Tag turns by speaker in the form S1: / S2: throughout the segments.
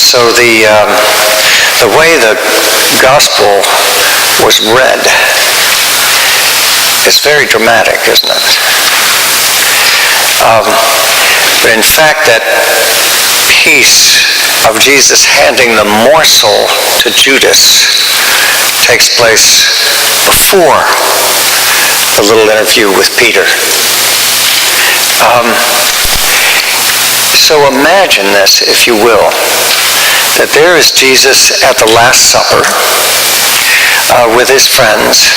S1: So the way the gospel was read is very dramatic, isn't it? But in fact, that piece of Jesus handing the morsel to Judas takes place before the little interview with Peter. So imagine this, if you will, that there is Jesus at the Last Supper with his friends.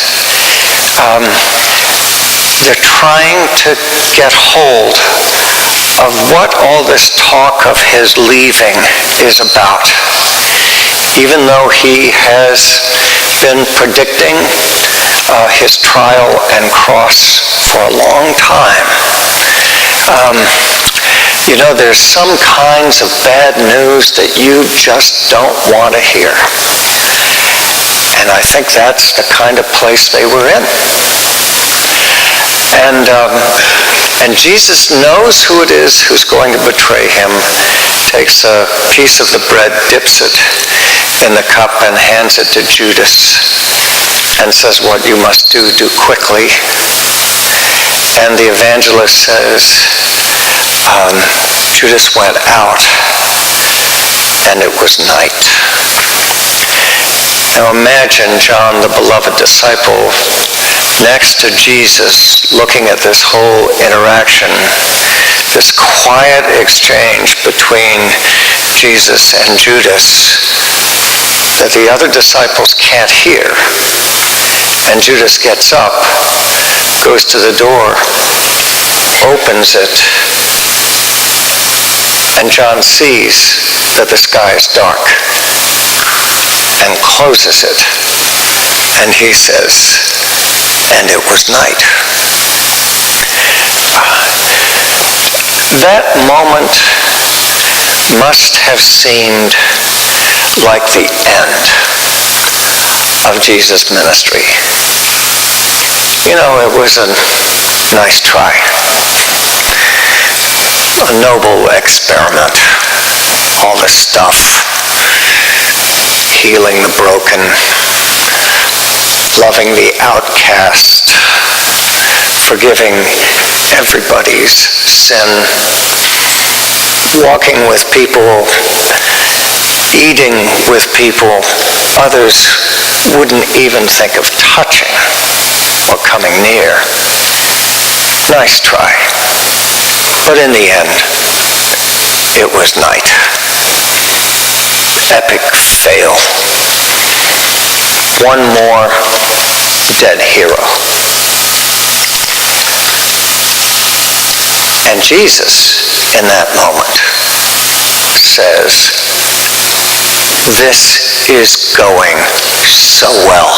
S1: They're trying to get hold of what all this talk of his leaving is about. Even though he has been predicting his trial and cross for a long time. There's some kinds of bad news that you just don't want to hear. And I think that's the kind of place they were in. And Jesus knows who it is who's going to betray him, takes a piece of the bread, dips it in the cup, and hands it to Judas, and says, "What you must do quickly." And the evangelist says, Judas went out, and it was night. Now imagine John, the beloved disciple, next to Jesus, looking at this whole interaction, this quiet exchange between Jesus and Judas that the other disciples can't hear. And Judas gets up, goes to the door, opens it, and John sees that the sky is dark and closes it. And he says, "And it was night." That moment must have seemed like the end of Jesus' ministry. It was a nice try, a noble experiment, all this stuff, healing the broken, loving the outcast, forgiving everybody's sin, walking with people, eating with people others wouldn't even think of touching or coming near. Nice try. But in the end, it was night. Epic fail. One more dead hero. And Jesus, in that moment, says, "This is going so well."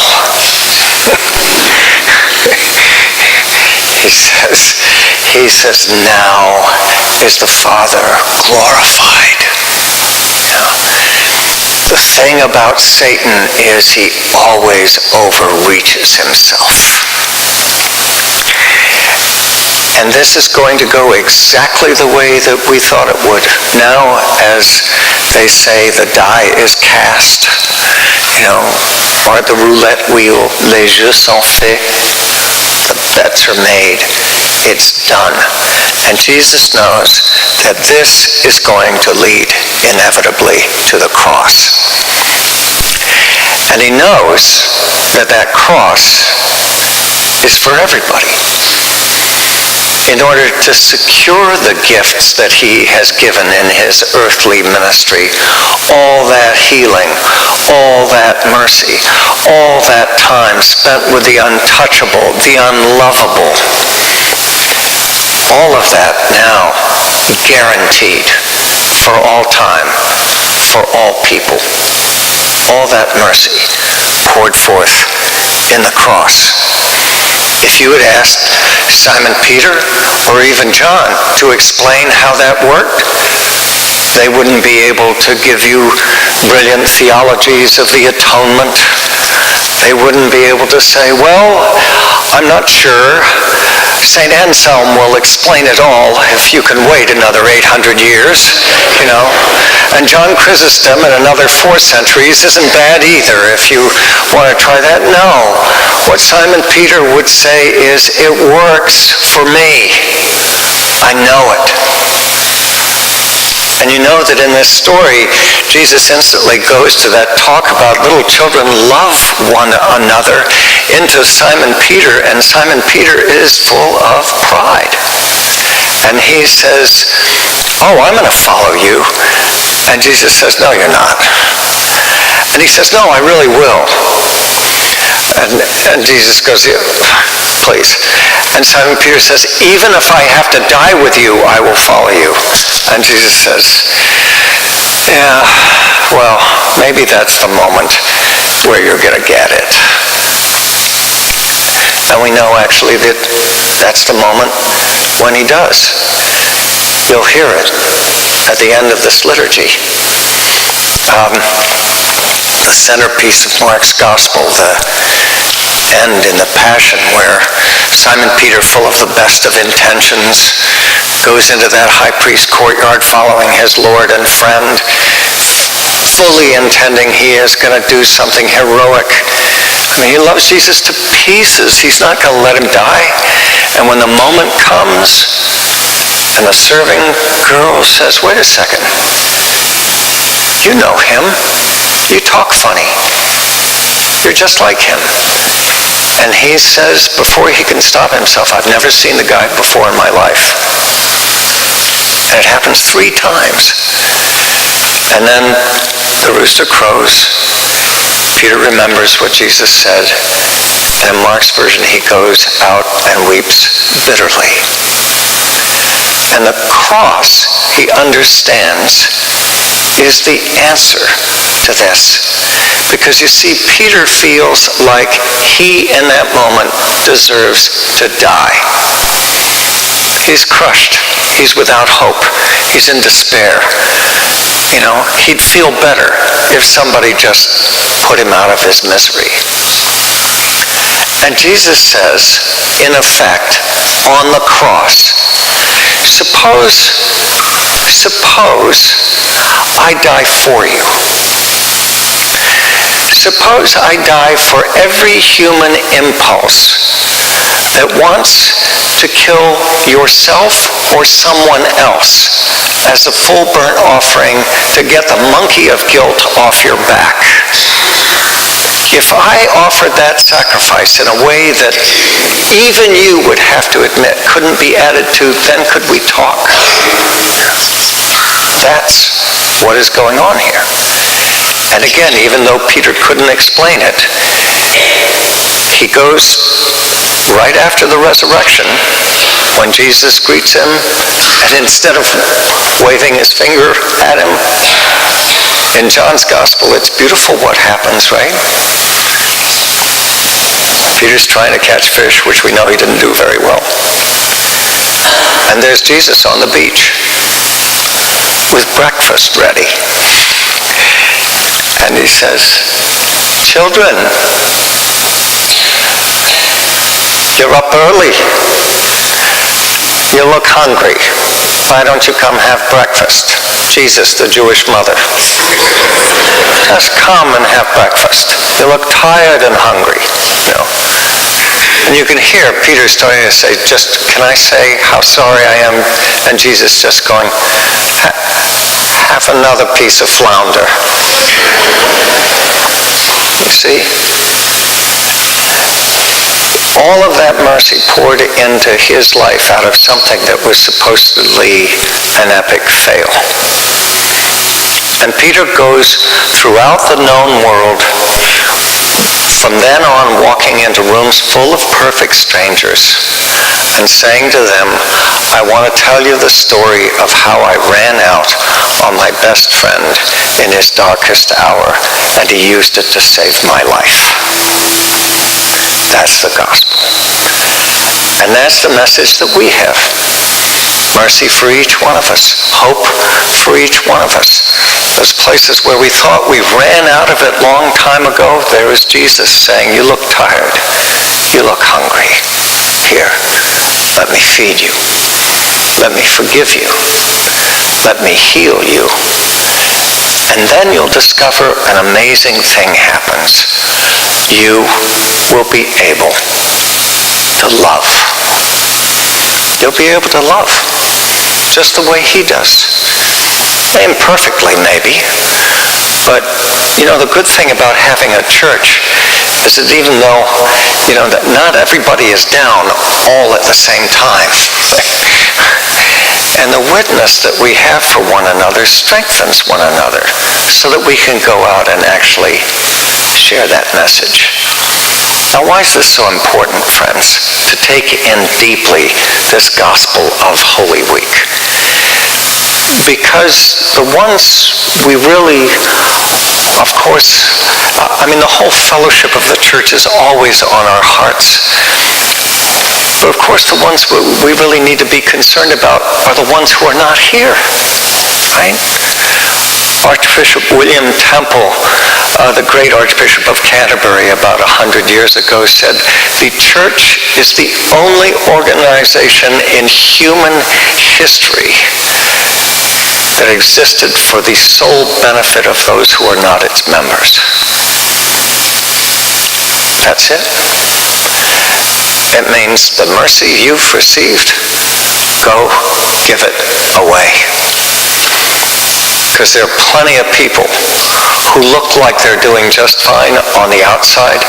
S1: He says, "Now is the Father glorified." The thing about Satan is he always overreaches himself. And this is going to go exactly the way that we thought it would. Now, as they say, the die is cast, or at the roulette wheel, les jeux sont faits, the bets are made, it's done. And Jesus knows that this is going to lead inevitably to the cross. And he knows that that cross is for everybody. In order to secure the gifts that he has given in his earthly ministry, all that healing, all that mercy, all that time spent with the untouchable, the unlovable, all of that now guaranteed for all time, for all people. All that mercy poured forth in the cross. If you had asked Simon Peter or even John to explain how that worked, they wouldn't be able to give you brilliant theologies of the atonement. They wouldn't be able to say, "Well, I'm not sure. St. Anselm will explain it all if you can wait another 800 years, And John Chrysostom in another 4 centuries isn't bad either if you want to try that. No. What Simon Peter would say is, it works for me. I know it. And you know that in this story, Jesus instantly goes to that talk about little children love one another into Simon Peter, and Simon Peter is full of pride. And he says, oh, I'm going to follow you. And Jesus says, no, you're not. And he says, no, I really will. And Jesus goes, yeah, please. And Simon Peter says, even if I have to die with you, I will follow you. And Jesus says, yeah, well, maybe that's the moment where you're going to get it. And we know actually that that's the moment when he does. You'll hear it at the end of this liturgy. The centerpiece of Mark's Gospel, the end in the Passion, where Simon Peter, full of the best of intentions, goes into that high priest courtyard following his Lord and friend, fully intending he is going to do something heroic. I mean, he loves Jesus to pieces. He's not going to let him die. And when the moment comes, and the serving girl says, wait a second, you know him. You talk funny. You're just like him. And he says, before he can stop himself, I've never seen the guy before in my life. And it happens 3 times. And then the rooster crows. Peter remembers what Jesus said. And in Mark's version, he goes out and weeps bitterly. And the cross, he understands, is the answer to this. Because you see, Peter feels like he, in that moment, deserves to die. He's crushed. He's without hope. He's in despair. You know, he'd feel better if somebody just put him out of his misery. And Jesus says, in effect, on the cross, suppose I die for you. Suppose I die for every human impulse that wants to kill yourself or someone else as a full burnt offering to get the monkey of guilt off your back. If I offered that sacrifice in a way that even you would have to admit couldn't be added to, then could we talk? That's what is going on here. And again, even though Peter couldn't explain it, he goes right after the resurrection when Jesus greets him, and instead of waving his finger at him, in John's Gospel, it's beautiful what happens, right? Peter's trying to catch fish, which we know he didn't do very well. And there's Jesus on the beach with breakfast ready. And he says, children, you're up early. You look hungry. Why don't you come have breakfast? Jesus, the Jewish mother. Just come and have breakfast. You look tired and hungry. You know. And you can hear Peter starting to say, just, can I say how sorry I am? And Jesus just going, have another piece of flounder. You see? All of that mercy poured into his life out of something that was supposedly an epic fail. And Peter goes throughout the known world, from then on walking into rooms full of perfect strangers and saying to them, I want to tell you the story of how I ran out on my best friend in his darkest hour, and he used it to save my life. That's the gospel. And that's the message that we have. Mercy for each one of us. Hope for each one of us. Those places where we thought we ran out of it long time ago, there is Jesus saying, you look tired. You look hungry. Here, let me feed you. Let me forgive you. Let me heal you. And then you'll discover an amazing thing happens. You will be able to love. You'll be able to love just the way he does. Imperfectly, maybe. But, the good thing about having a church is that even though, that not everybody is down all at the same time. And the witness that we have for one another strengthens one another so that we can go out and actually share that message. Now, why is this so important, friends, to take in deeply this gospel of Holy Week? Because the ones we really, of course, the whole fellowship of the church is always on our hearts. But of course, the ones we really need to be concerned about are the ones who are not here, right? Archbishop William Temple, the great Archbishop of Canterbury, about 100 years ago said, "The church is the only organization in human history that existed for the sole benefit of those who are not its members." That's it. It means the mercy you've received, go give it away. Because there are plenty of people who look like they're doing just fine on the outside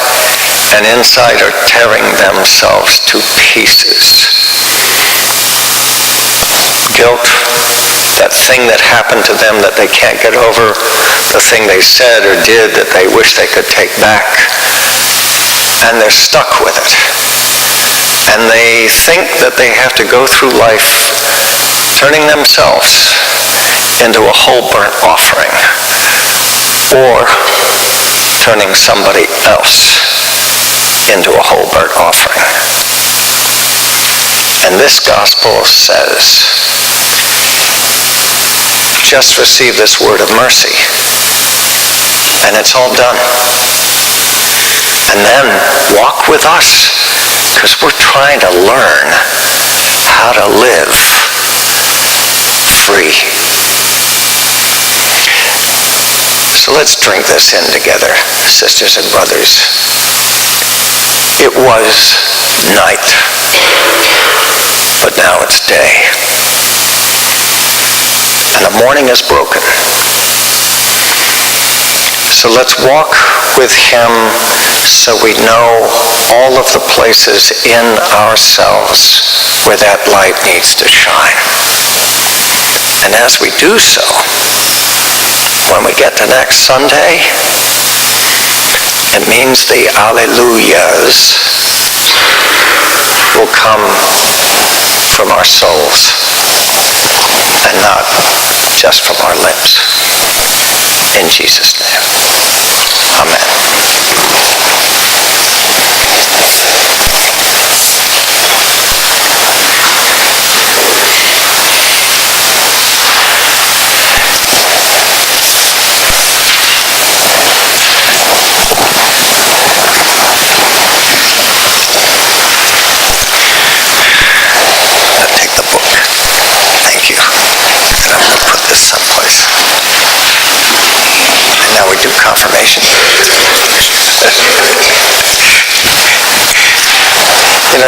S1: and inside are tearing themselves to pieces. Guilt, that thing that happened to them that they can't get over, the thing they said or did that they wish they could take back, and they're stuck with it. And they think that they have to go through life turning themselves into a whole burnt offering, or turning somebody else into a whole burnt offering. And this gospel says, just receive this word of mercy, and it's all done. And then walk with us, because we're trying to learn how to live free. So let's drink this in together, sisters and brothers. It was night, but now it's day. And the morning is broken. So let's walk with him so we know all of the places in ourselves where that light needs to shine. And as we do so, when we get to next Sunday, it means the Alleluias will come from our souls and not just from our lips. In Jesus' name. Amen. Confirmation.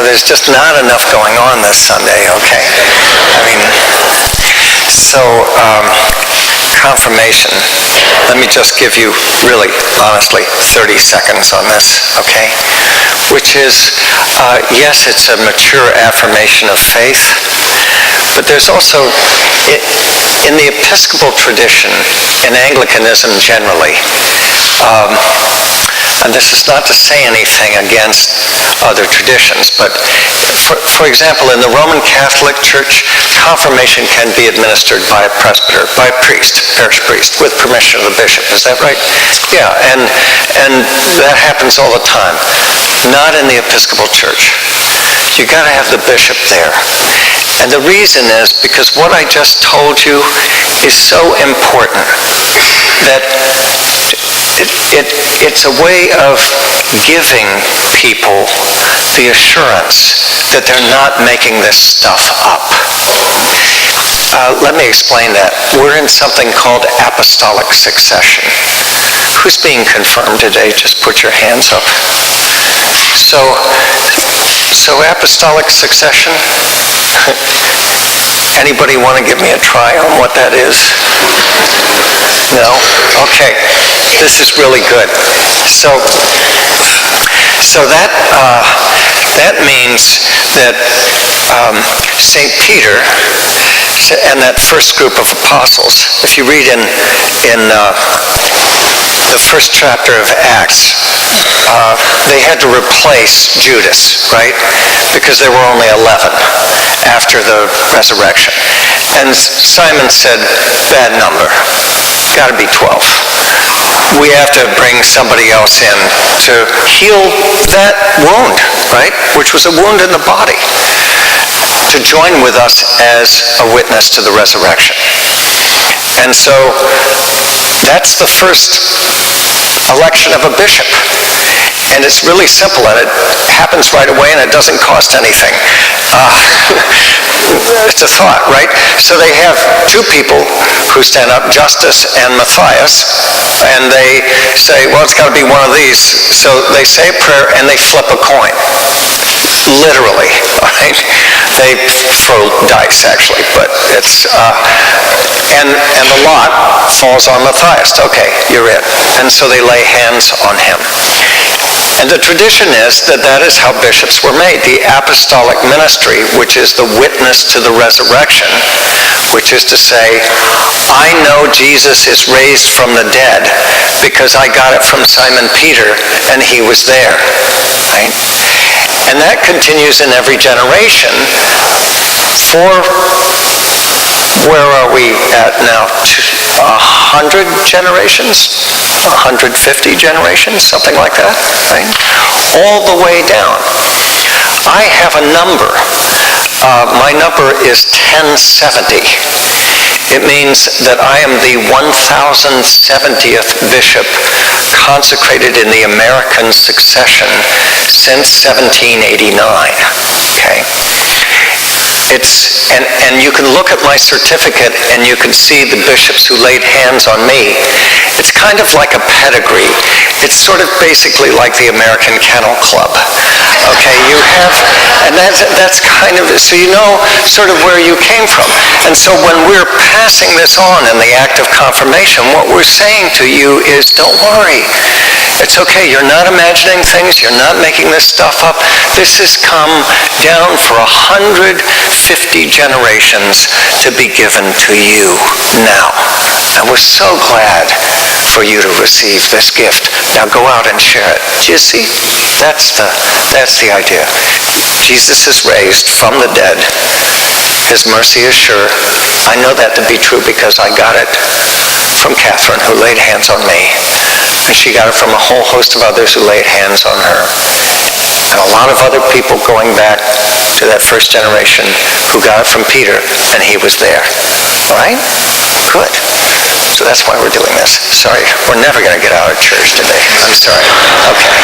S1: There's just not enough going on this Sunday, okay? Confirmation. Let me just give you, really, honestly, 30 seconds on this, okay? Which is, yes, it's a mature affirmation of faith, but there's also, in the Episcopal tradition, in Anglicanism generally, and this is not to say anything against other traditions, but for example, in the Roman Catholic Church, confirmation can be administered by a presbyter, by a priest, parish priest, with permission of the bishop. Is that right? Yeah, and that happens all the time. Not in the Episcopal Church. You got to have the bishop there. And the reason is because what I just told you is so important that it's a way of giving people the assurance that they're not making this stuff up. Let me explain that. We're in something called apostolic succession. Who's being confirmed today? Just put your hands up. So apostolic succession, anybody want to give me a try on what that is? No? Okay. This is really good. So that means that St. Peter and that first group of apostles, if you read in the first chapter of Acts, they had to replace Judas, right? Because there were only 11 after the resurrection. And Simon said, bad number, got to be 12. We have to bring somebody else in to heal that wound, right? Which was a wound in the body, to join with us as a witness to the resurrection. And so that's the first election of a bishop. And it's really simple, and it happens right away, and it doesn't cost anything. It's a thought, right? So they have two people who stand up, Justus and Matthias, and they say, well, it's got to be one of these. So they say a prayer, and they flip a coin. Literally, right? They throw dice, actually, but it's... and the lot falls on Matthias. Okay, you're it. And so they lay hands on him. And the tradition is that is how bishops were made. The apostolic ministry, which is the witness to the resurrection, which is to say, I know Jesus is raised from the dead because I got it from Simon Peter and he was there. Right? And that continues in every generation for, where are we at now? 100 generations? 150 generations? Something like that, right? All the way down. I have a number. My number is 1070. It means that I am the 1070th bishop consecrated in the American succession since 1789. Okay? And you can look at my certificate and you can see the bishops who laid hands on me. It's kind of like a pedigree. It's sort of basically like the American Kennel Club. Okay, you have, and that's kind of, so you know sort of where you came from. And so when we're passing this on in the act of confirmation, what we're saying to you is, don't worry. It's okay, you're not imagining things, you're not making this stuff up. This has come down for 150 generations to be given to you now. And we're so glad for you to receive this gift. Now go out and share it. Do you see? That's the idea. Jesus is raised from the dead. His mercy is sure. I know that to be true because I got it from Catherine, who laid hands on me. And she got it from a whole host of others who laid hands on her. And a lot of other people going back to that first generation who got it from Peter, and he was there. All right? Good. So that's why we're doing this. Sorry, we're never going to get out of church today. I'm sorry. Okay.